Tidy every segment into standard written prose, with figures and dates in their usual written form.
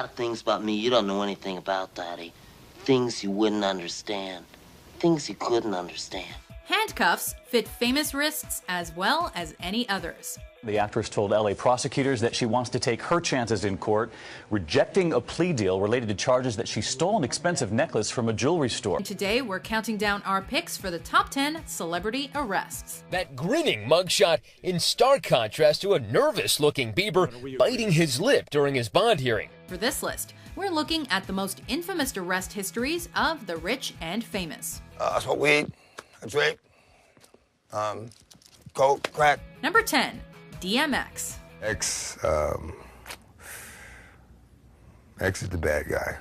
lot of things about me you don't know anything about, Daddy. Things you wouldn't understand. Things you couldn't understand. Handcuffs fit famous wrists as well as any others. The actress told LA prosecutors that she wants to take her chances in court, rejecting a plea deal related to charges that she stole an expensive necklace from a jewelry store. Today, we're counting down our picks for the top 10 celebrity arrests. That grinning mugshot in stark contrast to a nervous-looking Bieber biting his lip during his bond hearing. For this list, we're looking at the most infamous arrest histories of the rich and famous. I smoke weed, I drink, coke, crack. Number 10, DMX. X is the bad guy.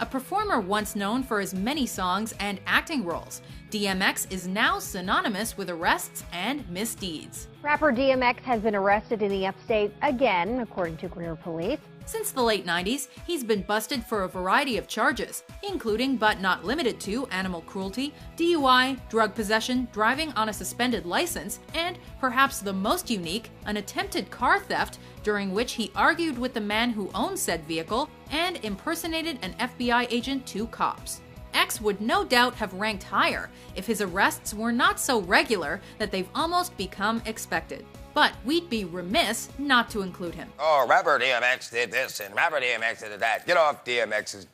A performer once known for his many songs and acting roles, DMX is now synonymous with arrests and misdeeds. Rapper DMX has been arrested in the upstate again, according to Greer police. Since the late 90s, he's been busted for a variety of charges, including but not limited to animal cruelty, DUI, drug possession, driving on a suspended license, and, perhaps the most unique, an attempted car theft during which he argued with the man who owned said vehicle and impersonated an FBI agent to cops. X would no doubt have ranked higher if his arrests were not so regular that they've almost become expected. But we'd be remiss not to include him. Oh, rapper DMX did this and rapper DMX did that. Get off DMX's,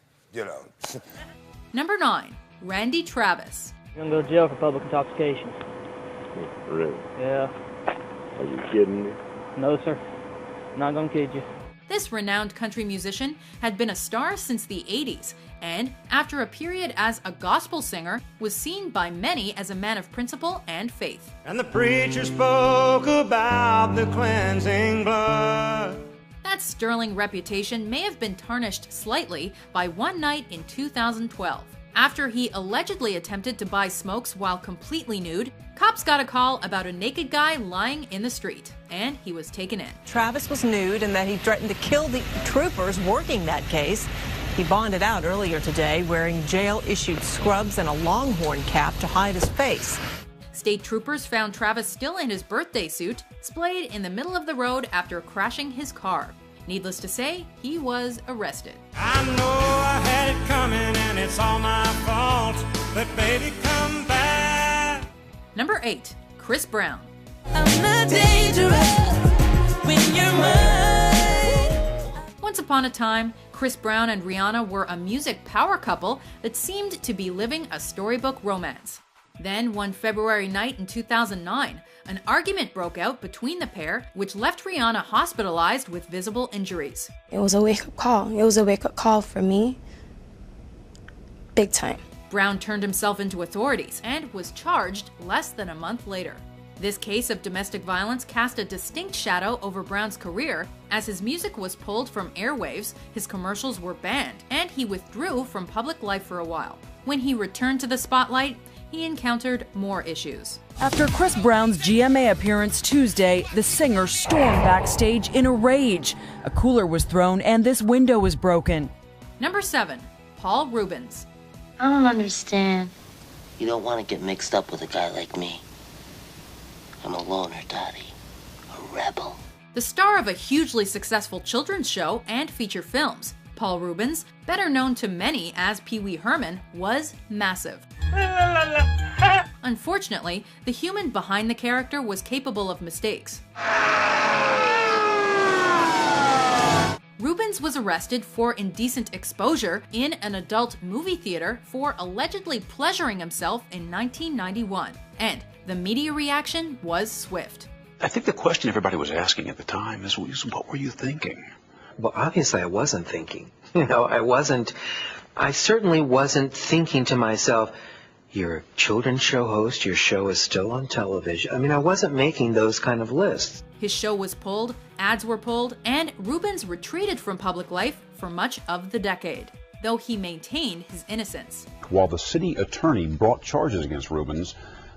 Number 9, Randy Travis. You're gonna go to jail for public intoxication. Really? Yeah. Are you kidding me? No, sir. Not gonna kid you. This renowned country musician had been a star since the 80s, and after a period as a gospel singer, was seen by many as a man of principle and faith. And the preacher spoke about the cleansing blood. That sterling reputation may have been tarnished slightly by one night in 2012. After he allegedly attempted to buy smokes while completely nude, cops got a call about a naked guy lying in the street, and he was taken in. Travis was nude and that he threatened to kill the troopers working that case. He bonded out earlier today wearing jail-issued scrubs and a longhorn cap to hide his face. State troopers found Travis still in his birthday suit, splayed in the middle of the road after crashing his car. Needless to say, he was arrested. I know I had it coming and it's all my fault, but baby, come back. Number 8, Chris Brown. I'm not dangerous when you're mine. Once upon a time, Chris Brown and Rihanna were a music power couple that seemed to be living a storybook romance. Then, one February night in 2009, an argument broke out between the pair, which left Rihanna hospitalized with visible injuries. It was a wake-up call. It was a wake-up call for me. Big time. Brown turned himself into authorities and was charged less than a month later. This case of domestic violence cast a distinct shadow over Brown's career, as his music was pulled from airwaves, his commercials were banned, and he withdrew from public life for a while. When he returned to the spotlight, he encountered more issues. After Chris Brown's GMA appearance Tuesday, the singer stormed backstage in a rage. A cooler was thrown and this window was broken. Number 7, Paul Reubens. I don't understand. You don't want to get mixed up with a guy like me. I'm a loner, Daddy. A rebel. The star of a hugely successful children's show and feature films, Paul Reubens, better known to many as Pee Wee Herman, was massive. Unfortunately, the human behind the character was capable of mistakes. Reubens was arrested for indecent exposure in an adult movie theater for allegedly pleasuring himself in 1991, and the media reaction was swift. I think the question everybody was asking at the time is, what were you thinking? Well, obviously I wasn't thinking. I certainly wasn't thinking to myself, you're a children's show host, your show is still on television. I wasn't making those kind of lists. His show was pulled, ads were pulled, and Reubens retreated from public life for much of the decade, though he maintained his innocence. While the city attorney brought charges against Reubens,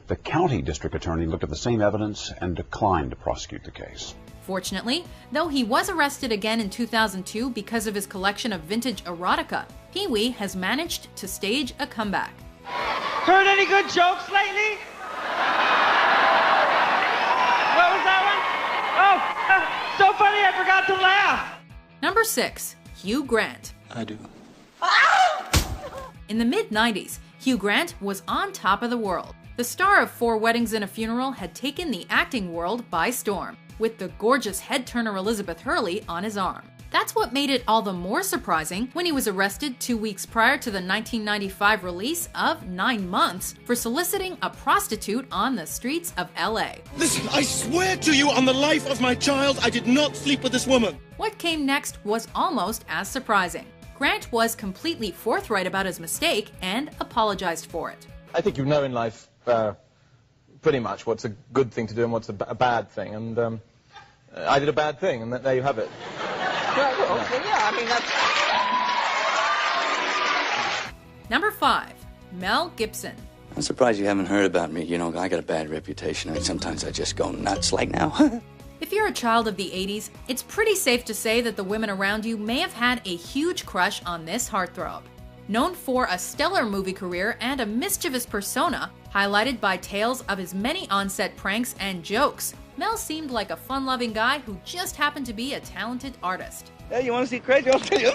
the county district attorney looked at the same evidence and declined to prosecute the case. Fortunately, though he was arrested again in 2002 because of his collection of vintage erotica, Pee Wee has managed to stage a comeback. Heard any good jokes lately? What was that one? Oh, so funny I forgot to laugh. Number 6, Hugh Grant. I do. In the mid-90s, Hugh Grant was on top of the world. The star of 4 Weddings and a Funeral had taken the acting world by storm, with the gorgeous head-turner Elizabeth Hurley on his arm. That's what made it all the more surprising when he was arrested 2 weeks prior to the 1995 release of 9 Months for soliciting a prostitute on the streets of LA. Listen, I swear to you on the life of my child, I did not sleep with this woman. What came next was almost as surprising. Grant was completely forthright about his mistake and apologized for it. I think you know in life pretty much what's a good thing to do and what's a bad thing, and I did a bad thing, and there you have it. Number 5. Mel Gibson. I'm surprised you haven't heard about me. You know, I got a bad reputation. Sometimes I just go nuts like now. If you're a child of the 80s, it's pretty safe to say that the women around you may have had a huge crush on this heartthrob. Known for a stellar movie career and a mischievous persona, highlighted by tales of his many on-set pranks and jokes, Mel seemed like a fun-loving guy who just happened to be a talented artist. Hey, you want to see crazy? I'll tell you.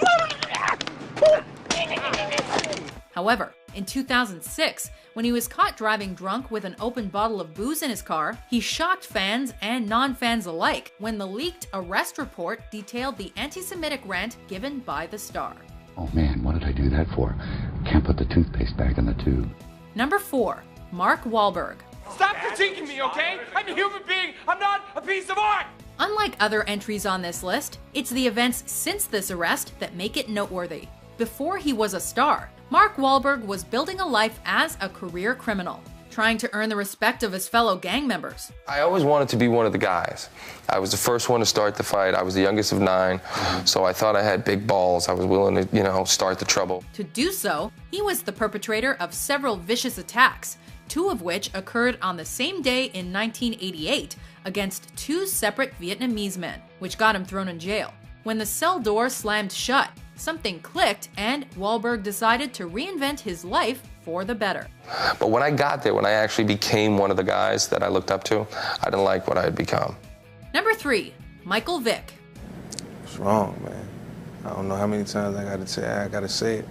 However, in 2006, when he was caught driving drunk with an open bottle of booze in his car, he shocked fans and non-fans alike when the leaked arrest report detailed the anti-Semitic rant given by the star. Oh man, what did I do that for? Can't put the toothpaste back in the tube. Number 4. Mark Wahlberg. Stop critiquing me, okay? I'm a human being. I'm not a piece of art. Unlike other entries on this list, it's the events since this arrest that make it noteworthy. Before he was a star, Mark Wahlberg was building a life as a career criminal, trying to earn the respect of his fellow gang members. I always wanted to be one of the guys. I was the first one to start the fight. I was the youngest of 9, so I thought I had big balls. I was willing to, start the trouble. To do so, he was the perpetrator of several vicious attacks, 2 of which occurred on the same day in 1988 against 2 separate Vietnamese men, which got him thrown in jail. When the cell door slammed shut, something clicked and Wahlberg decided to reinvent his life for the better. But when I got there, when I actually became one of the guys that I looked up to, I didn't like what I had become. Number 3. Michael Vick. What's wrong, man? I don't know how many times I gotta say it.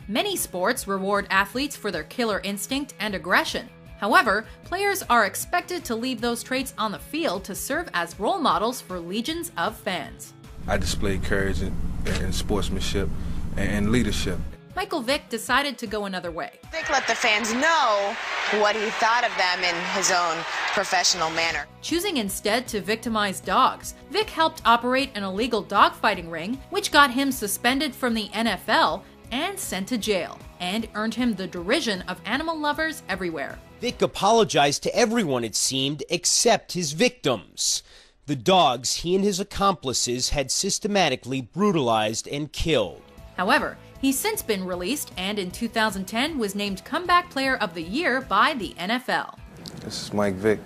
Many sports reward athletes for their killer instinct and aggression. However, players are expected to leave those traits on the field to serve as role models for legions of fans. I displayed courage and sportsmanship and leadership. Michael Vick decided to go another way. Vick let the fans know what he thought of them in his own professional manner. Choosing instead to victimize dogs, Vick helped operate an illegal dogfighting ring, which got him suspended from the NFL and sent to jail, and earned him the derision of animal lovers everywhere. Vick apologized to everyone, it seemed, except his victims. The dogs he and his accomplices had systematically brutalized and killed. However, he's since been released and in 2010 was named Comeback Player of the Year by the NFL. This is Mike Vick.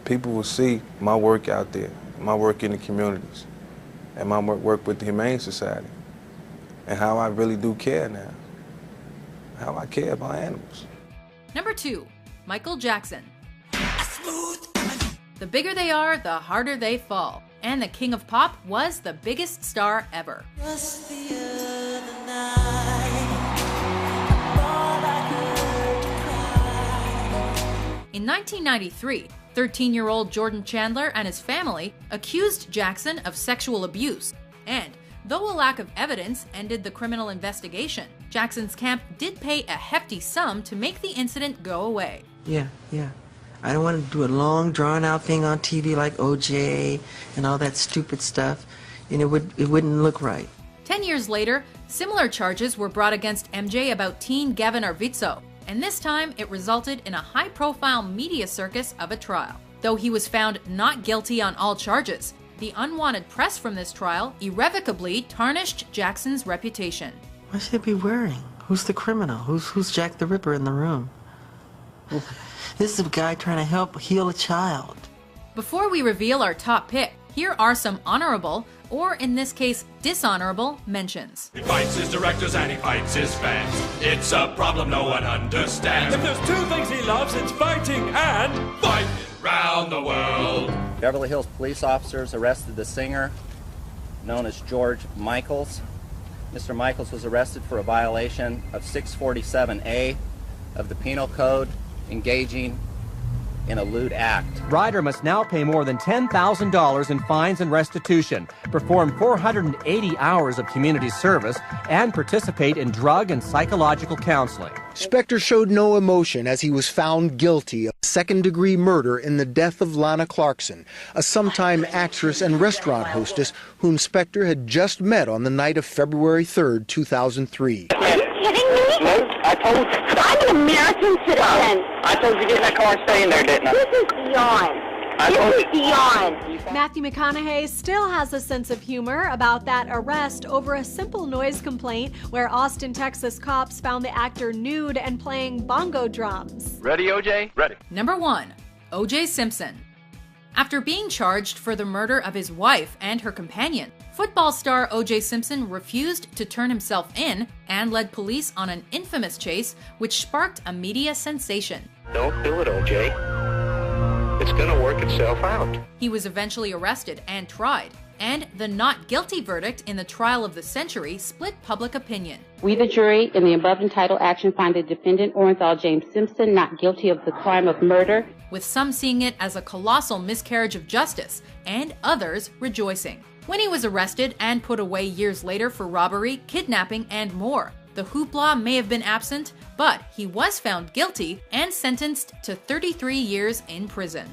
People will see my work out there, my work in the communities, and my work with the Humane Society, and how I really do care now, how I care about animals. Number 2. Michael Jackson. The bigger they are, the harder they fall. And the King of Pop was the biggest star ever. In 1993, 13-year-old Jordan Chandler and his family accused Jackson of sexual abuse. And though a lack of evidence ended the criminal investigation, Jackson's camp did pay a hefty sum to make the incident go away. Yeah. I don't want to do a long, drawn-out thing on TV like OJ and all that stupid stuff, and it wouldn't look right. 10 years later, similar charges were brought against MJ about teen Gavin Arvizo, and this time it resulted in a high-profile media circus of a trial. Though he was found not guilty on all charges, the unwanted press from this trial irrevocably tarnished Jackson's reputation. What should they be wearing? Who's the criminal? Who's Jack the Ripper in the room? This is a guy trying to help heal a child. Before we reveal our top pick, here are some honorable, or in this case, dishonorable, mentions. He fights his directors and he fights his fans. It's a problem no one understands. If there's 2 things he loves, it's fighting and fighting round the world. Beverly Hills police officers arrested the singer known as George Michaels Mr. Michaels was arrested for a violation of 647A of the Penal Code, engaging in a lewd act. Ryder must now pay more than $10,000 in fines and restitution, perform 480 hours of community service, and participate in drug and psychological counseling. Spector showed no emotion as he was found guilty of second-degree murder in the death of Lana Clarkson, a sometime actress and restaurant hostess whom Spector had just met on the night of February 3rd, 2003. Are you kidding me? No, I told you. I'm an American citizen. I told you to get in that car and stay in there, didn't I? This is beyond. This is beyond. Matthew McConaughey still has a sense of humor about that arrest over a simple noise complaint where Austin, Texas cops found the actor nude and playing bongo drums. Ready, OJ? Ready. Number 1. O.J. Simpson. After being charged for the murder of his wife and her companion, football star O.J. Simpson refused to turn himself in and led police on an infamous chase which sparked a media sensation. Don't do it, OJ. It's gonna work itself out. He was eventually arrested and tried, and the not guilty verdict in the trial of the century split public opinion. We, the jury, in the above entitled action, find the defendant, Orenthal James Simpson, not guilty of the crime of murder, with some seeing it as a colossal miscarriage of justice, and others rejoicing. When he was arrested and put away years later for robbery, kidnapping, and more, the hoopla may have been absent, but he was found guilty and sentenced to 33 years in prison.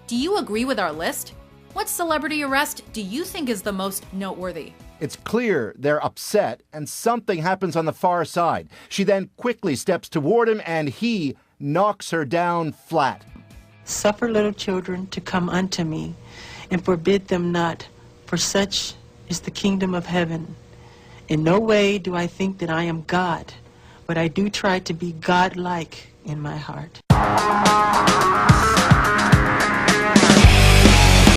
Do you agree with our list? What celebrity arrest do you think is the most noteworthy? It's clear they're upset and something happens on the far side. She then quickly steps toward him and he knocks her down flat. Suffer little children to come unto me, and forbid them not, for such is the kingdom of heaven. In no way do I think that I am God, but I do try to be God-like in my heart.